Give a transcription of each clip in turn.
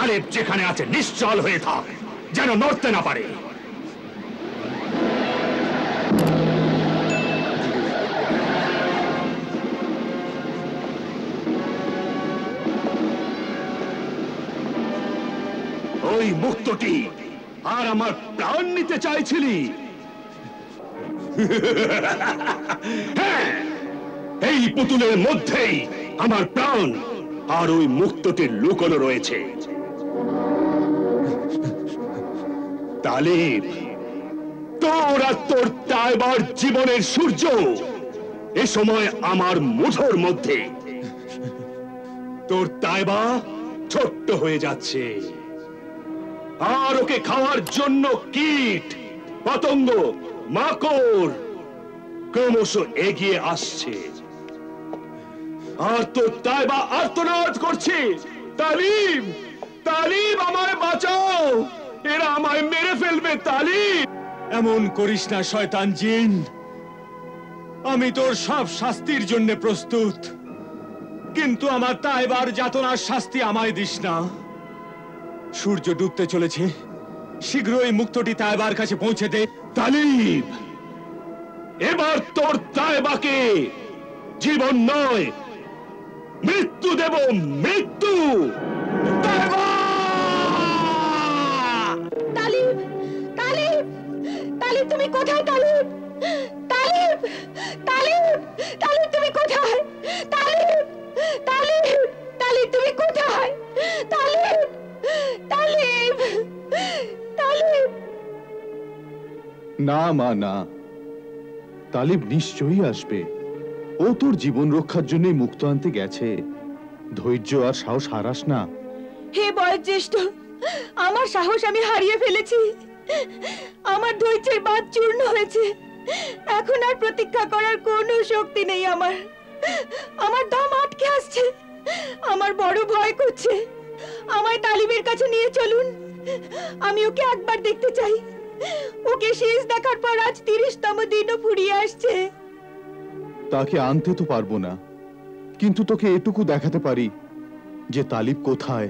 তালেব যেখানে আছে নিশ্চল হয়ে থাক, যেন নড়তে না পারে। ওই মুক্তটি আর আমার প্রাণ নিতে চাইছিলি? হ্যাঁ, এই পুতুলের মধ্যেই আমার প্রাণ আর ওই মুক্তটির লুকোনো রয়েছে। তালিব, তোর আর তোর তাইবার জীবনের সূর্য এ সময় আমার মুঠোর মধ্যে। তোর তাইবা ছোট্ট হয়ে যাচ্ছে, আর ওকে খাওয়ার জন্য কীট পতঙ্গ মাকড় ক্রমশ এগিয়ে আসছে। আর তোর তাইবা আর্তনাদ করছে, তালিব, তালিব, আমায় বাঁচাও, এরা আমায় মেরে ফেলবে। তালিব, এমন করিস না শয়তান জিন, আমি তোর সব শাস্তির জন্য প্রস্তুত, কিন্তু আমার তাইবার যাতনার শাস্তি আমায় দিস না। সূর্য ডুবতে চলেছে, শীঘ্রই মুক্তটি তাইবার কাছে পৌঁছে দে। তালিব, এবার তোর তাইবাকে জীবন নয় মৃত্যু দেব, মৃত্যু। তাইবা! তালিব, তালিব, তালিব, তুমি কোথায়? তালিব, তালিব, তালিব, তালিব, তুমি কোথায়? তালিব, তালিব, তালিব, তুমি কোথায়? তালিব, তালিব, তালিব। না মা, না, তালিব নিশ্চয়ই আসবে। ও তোর জীবন রক্ষার জন্যই মুক্ত আনতে গেছে। ধৈর্য আর সাহস হারাস না। হে বয়োজ্যেষ্ঠ, আমার সাহস আমি হারিয়ে ফেলেছি। আমার ধৈর্যের বাঁধ চূর্ণ হয়েছে। এখন আর প্রতীক্ষা করার কোনো শক্তি নেই আমার। আমার দম আটকে আসছে, আমার বড় ভয় করছে। আমায় তালিবের কাছে নিয়ে চলুন, আমি ওকে একবার দেখতে চাই। ওকে শেষ দেখার পর আজ 30তম দিনও ফুরিয়ে আসছে। তাকে আনতে তো পারবো না, কিন্তু তোকে এটুকু দেখাতে পারি যে তালিব কোথায়।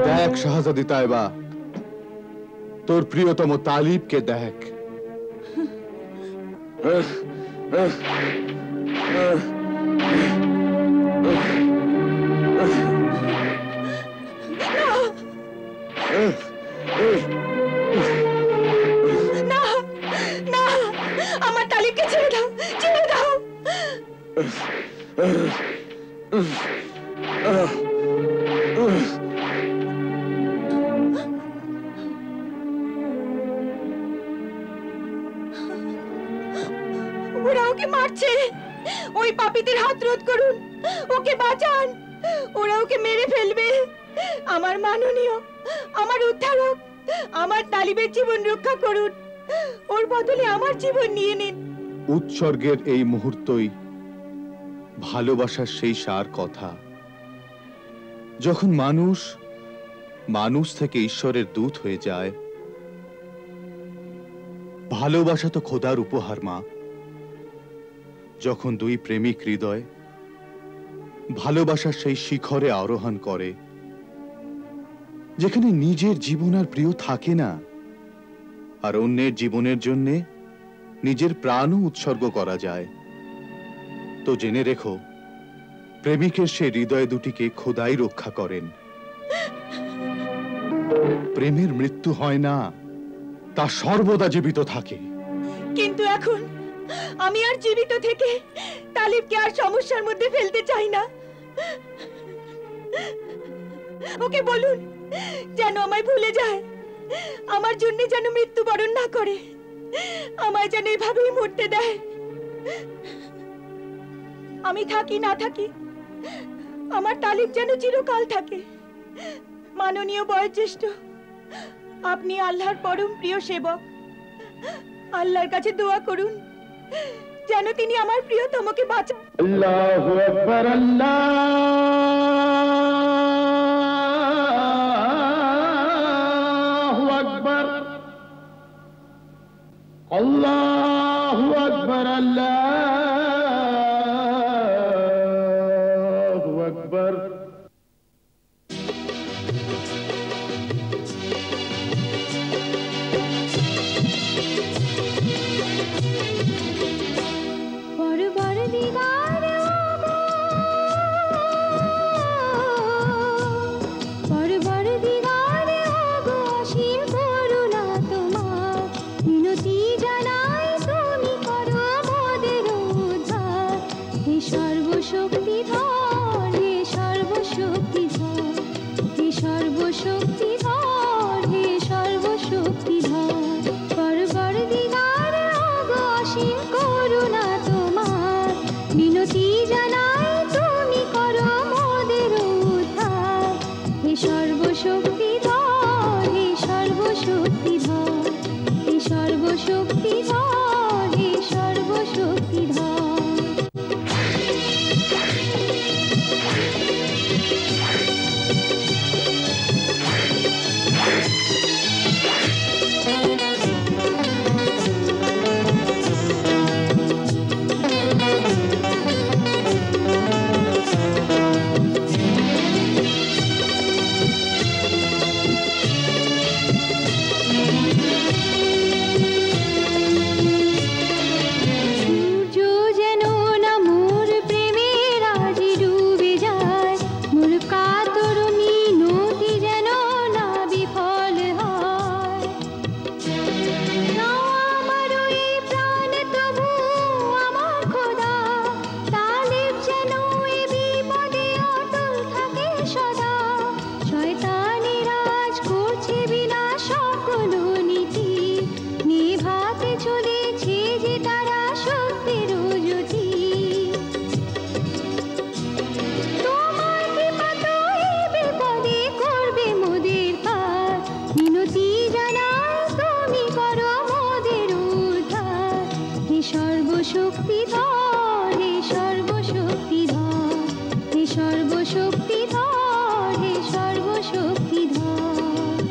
দেখ শাহজাদি তাইবা, তোর প্রিয়তম তালিবকে দেখ। না, না, আমার তালিবকে ছেড়ে দাও, ছেড়ে দাও। ওরা ওকে মারছে, ওই পাপীদের হাত রোধ করুন, ওকে বাঁচান, ওরা ওকে মেরে ফেলবে। আমার মাননীয়, আমার উদ্ধারক, আমার তালিবের জীবন রক্ষা করুন, ওর বদলে আমার জীবন নিয়ে নিন। উৎসর্গের এই মুহূর্তই ভালোবাসার সেই সার কথা, যখন মানুষ মানুষ থেকে ঈশ্বরের দূত হয়ে যায়। ভালোবাসা তো খোদার উপহার মা। যখন দুই প্রেমিক হৃদয় ভালোবাসার সেই শিখরে আরোহণ করে, যেখানে নিজের জীবন আর প্রিয় থাকে না, আর অন্যের জীবনের জন্য নিজের প্রাণও উৎসর্গ করা যায়, তো জেনে রেখো, প্রেমিকের সে হৃদয় দুটিকে খোদাই রক্ষা করেন। প্রেমের মৃত্যু হয় না, তা সর্বদা জীবিত থাকে। কিন্তু এখন আমি আর জীবিত থেকে তালিবকে আর সমস্যার মধ্যে ফেলতে চাই না। ওকে বলুন যেন আমায় ভুলে যায়, আমার জন্য যেন মৃত্যুবরণ না করে, আমায় যেন এভাবেই মরতে দেয়। আমি থাকি না থাকি, আমার তালিব যেন চিরকাল থাকে। মাননীয় বয়োজ্যেষ্ঠ, আপনি আল্লাহর পরম প্রিয় সেবক, আল্লাহর কাছে দোয়া করুন যেন তিনি আমার প্রিয়তমকে বাঁচান। আল্লাহু আকবার, আল্লাহু আকবার, আল্লাহু আকবার, আল্লাহু আকবার।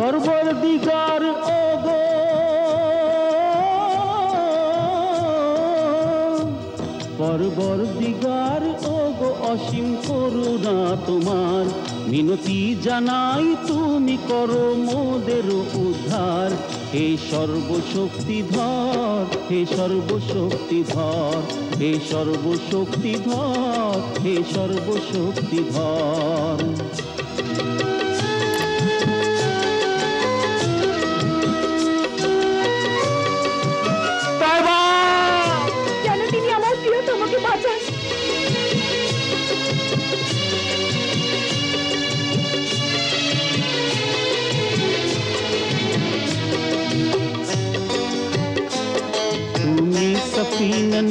পরবর্তীকার ওগো পরবর্তীকার ওগো অসীম করুণা তোমার, মিনতি জানাই তুমি করো মোদের উদ্ধার। হে সর্বশক্তিধর, হে সর্বশক্তিধর, হে সর্বশক্তিধর, হে সর্বশক্তিধর।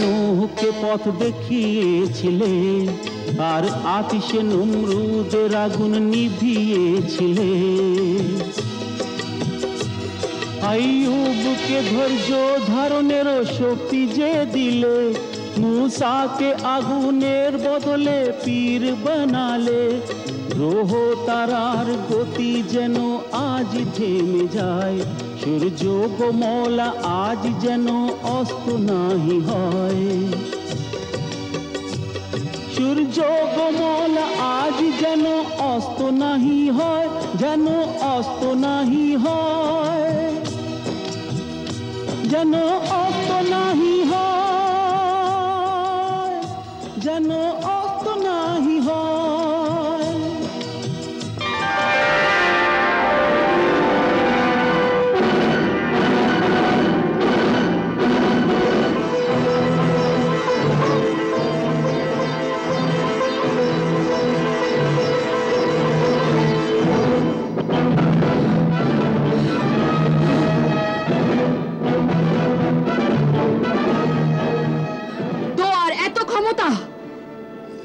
নূহকে পথ দেখিয়েছিলে, আর আতিশে নমরুদের আগুন নিভিয়েছিলে। আইয়ুবকে ধৈর্য ধারণের শক্তি যে দিলে, মুসাকে আগুনের বদলে পীর বানালে। গ্রহ তারার গতি যেন আজ থেমে যায়, সূর্য গোমলা আজ যেন অস্ত নাহি হয়। সূর্য গোমলা আজ যেন অস্ত নাহি হয়, যেন অস্ত নাহি হয়, যেন অস্ত নাহি হয়, যেন অস্ত নাহি হয়।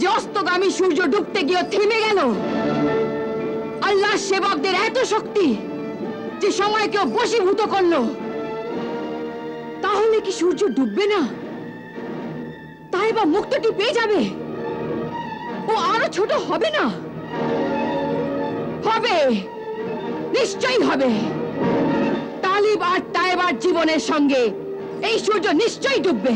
যে অস্তগামী সূর্য ডুবতে গিয়ে থেমে গেল। আল্লাহর সেবকদের এত শক্তি যে সময়কেও বশীভূত করলো। তাহলে কি সূর্য ডুববে না? তাই বা মুক্তটি পেয়ে যাবে? ও আরো ছোট হবে না? হবে, নিশ্চয়ই হবে। তালিব আর তাইবার জীবনের সঙ্গে এই সূর্য নিশ্চয়ই ডুববে।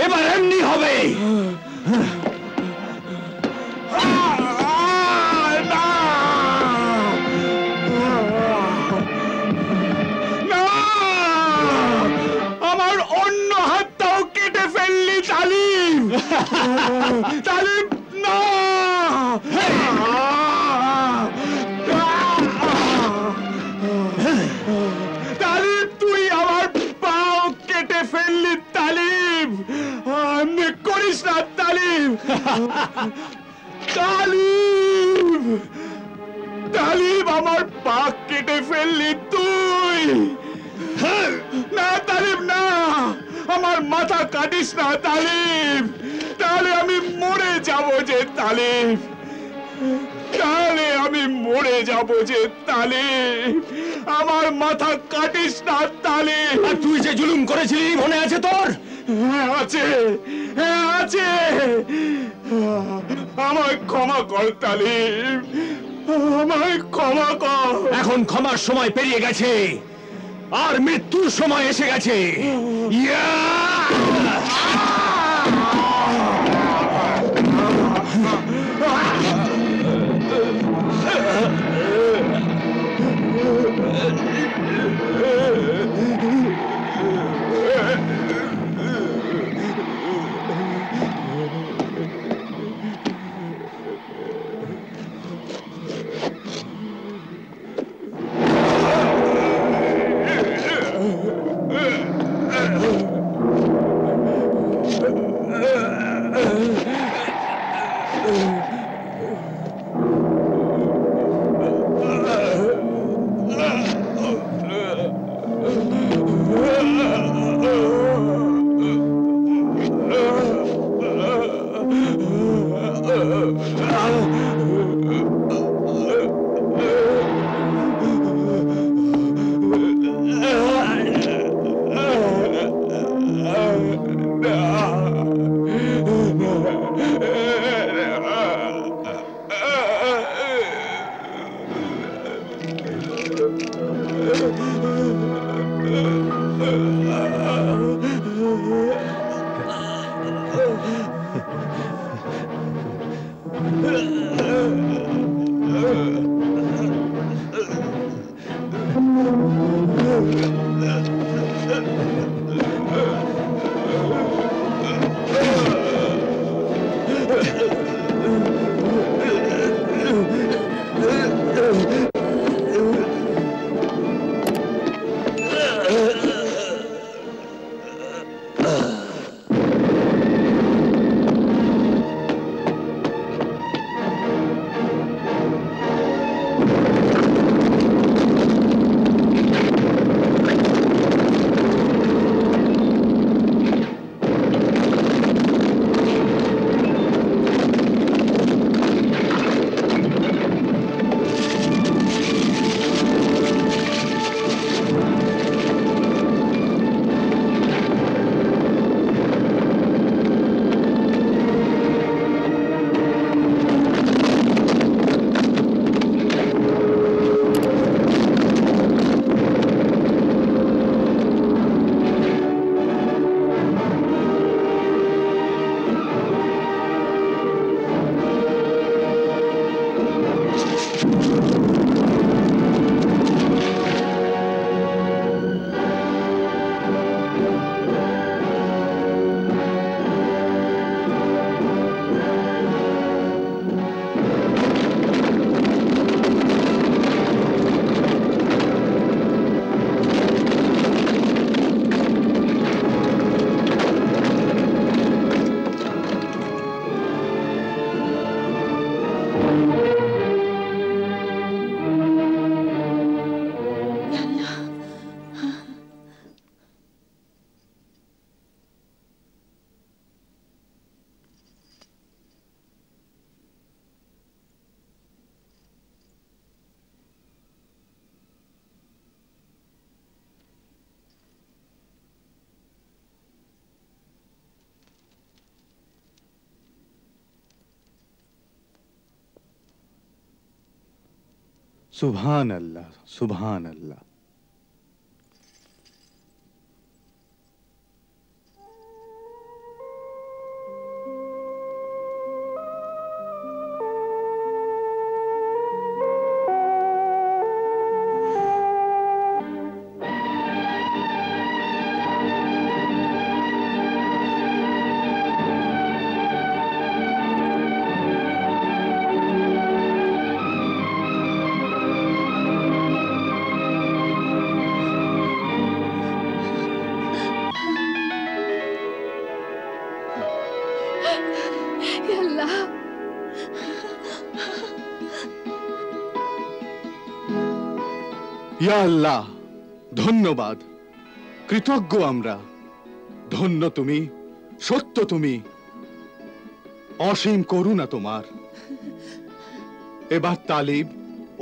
এবার এমনি হবে। আমার অন্য হাতটাও কেটে ফেললি তালিম। তালিম না, তালিম তুই আমার পাও কেটে ফেললি তালিম। এমনি করিস না তালিম। তালিম, তালিম আমার পা কেটে ফেললি তুই। না তালিম না, আমার মাথা কাটিস না তালিম, তাহলে আমি মরে যাব যে তালিম, তাহলে আমি মরে যাব যে তালিম। আমার মাথা কাটিস না তালিম। আর তুই যে জুলুম করেছিলি মনে আছে তোর? হ্যাঁ আছে, হ্যাঁ আছে। আমায় ক্ষমা কর তালিম, আমায় ক্ষমা কর। এখন ক্ষমার সময় পেরিয়ে গেছে, আর মৃত্যুর সময় এসে গেছে। সুবহান আল্লাহ, সুবহান আল্লাহ। ইয়া আল্লাহ, ধন্যবাদ, কৃতজ্ঞ আমরা। ধন্য তুমি, সত্য তুমি, অসীম করুণা তোমার। এবার তালিব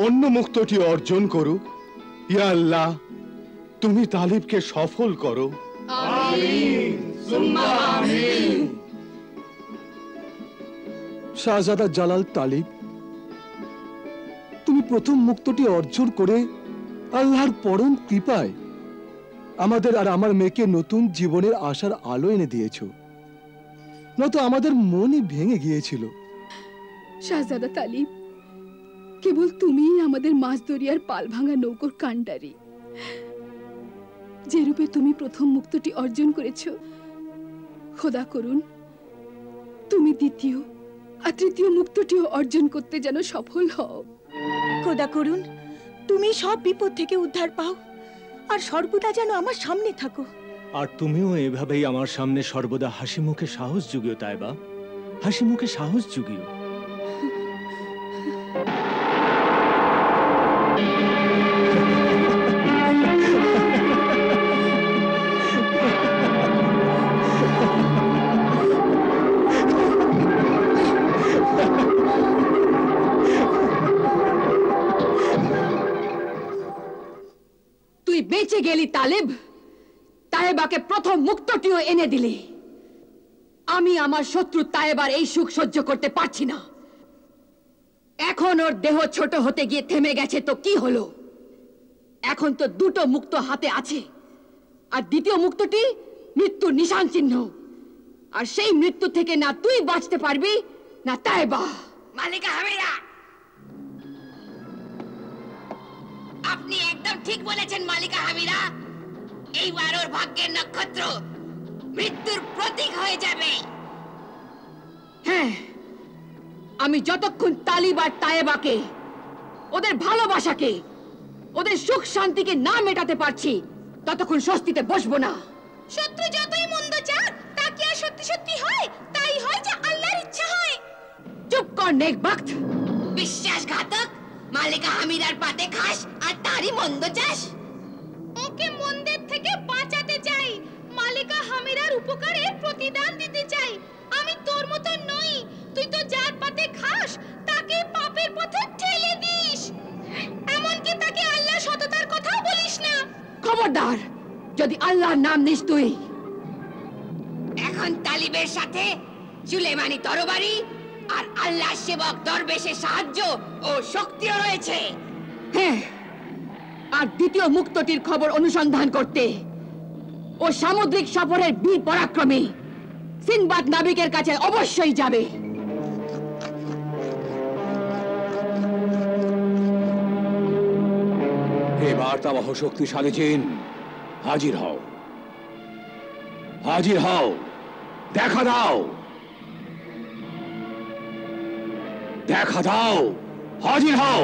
অন্য মুক্তটি অর্জন করুক। ইয়া আল্লাহ, তুমি তালিবকে সফল করো। আমিন, সুম্মা আমিন। শাহজাদা জালাল তালিব, তুমি প্রথম মুক্তটি অর্জন করে আল্লাহর পরম কৃপায় আমাদের আর আমার মেয়েকে নতুন জীবনের আশার আলো এনে দিয়েছ, নয়তো আমাদের মনই ভেঙে গিয়েছিল। শাহজাদা তালিব, কেবল তুমিই আমাদের মাছ দরিয়ার পাল ভাঙা নৌকোর কাণ্ডারি। যে রূপে তুমি প্রথম মুক্তটি অর্জন করেছ, খোদা করুন তুমি দ্বিতীয় আর তৃতীয় মুক্তটিও অর্জন করতে যেন সফল হও। খোদা করুন তুমি সব বিপদ থেকে উদ্ধার পাও আর সর্বদা যেন আমার সামনে থাকো। আর তুমিও এভাবেই আমার সামনে সর্বদা হাসি মুখে সাহস জুগিও তাইবা, হাসি মুখে সাহস জুগিও। তুই বেঁচে গেলি তালেব, তায়েবাকে প্রথম মুক্তটিও এনে দিলি। আমি আমার শত্রু তায়েবার এই সুখ সহ্য করতে পারছি না। এখন ওর দেহ ছোট হতে গিয়ে থেমে গেছে তো কি হলো? এখন তো দুটো মুক্ত হাতে আছে, আর দ্বিতীয় মুক্তটি মৃত্যুর নিশান চিহ্ন। আর সেই মৃত্যু থেকে না তুই বাঁচতে পারবি না তায়েবা। মালিকা হামিরা, আপনি একদম ঠিক বলেছেন মালিকা হামিরা। এইবার ওর ভাগ্যের নক্ষত্র মৃত্যুর প্রতীক হয়ে যাবে। হ্যাঁ, আমি যতক্ষণ তালিব আর তায়েবাকে, ওদের ভালোবাসাকে, ওদের সুখ শান্তিকে না মেটাতে পারছি, ততক্ষণ স্বস্তিতে বসবো না। শত্রু যতই মন্দ চাক, তা কি আর সত্যি সত্যি হয়? তাই হয় যে আল্লাহর ইচ্ছা হয়। চুপ কর নেকবাক্ত। বিশ্বাসঘাতক, মালিকা হামিরার পাতে খাস আর তারই মন্দ চাস। ওকে মন্দের থেকে বাঁচাতে চাই, মালিকা হামিরার উপকারে প্রতিদান দিতে চাই। আমি তোর মতো নই, তুই তো যার পাতে খাস তাকে পাপের পথে ঠেলে দিস, এমনকি তাকে আল্লাহ সততার কথাও বলিস না। খবরদার, যদি আল্লাহর নাম নিস তুই। এখন তালিবের সাথে সুলেমানি তরবারি আর আল্লাহ সেবক দরবেশের সাহায্য ও শক্তিও রয়েছে। হ্যাঁ, আর দ্বিতীয় মুক্তটির খবর অনুসন্ধান করতে ও সামুদ্রিক সফরের বীর পরাক্রমী সিনবাদ নাবিকের কাছে অবশ্যই যাবে। হে বার্তাবহ শক্তিশালী জিন, হাজির হও, হাজির হও, দেখা দাও, দেখা দাও, হাজির হও।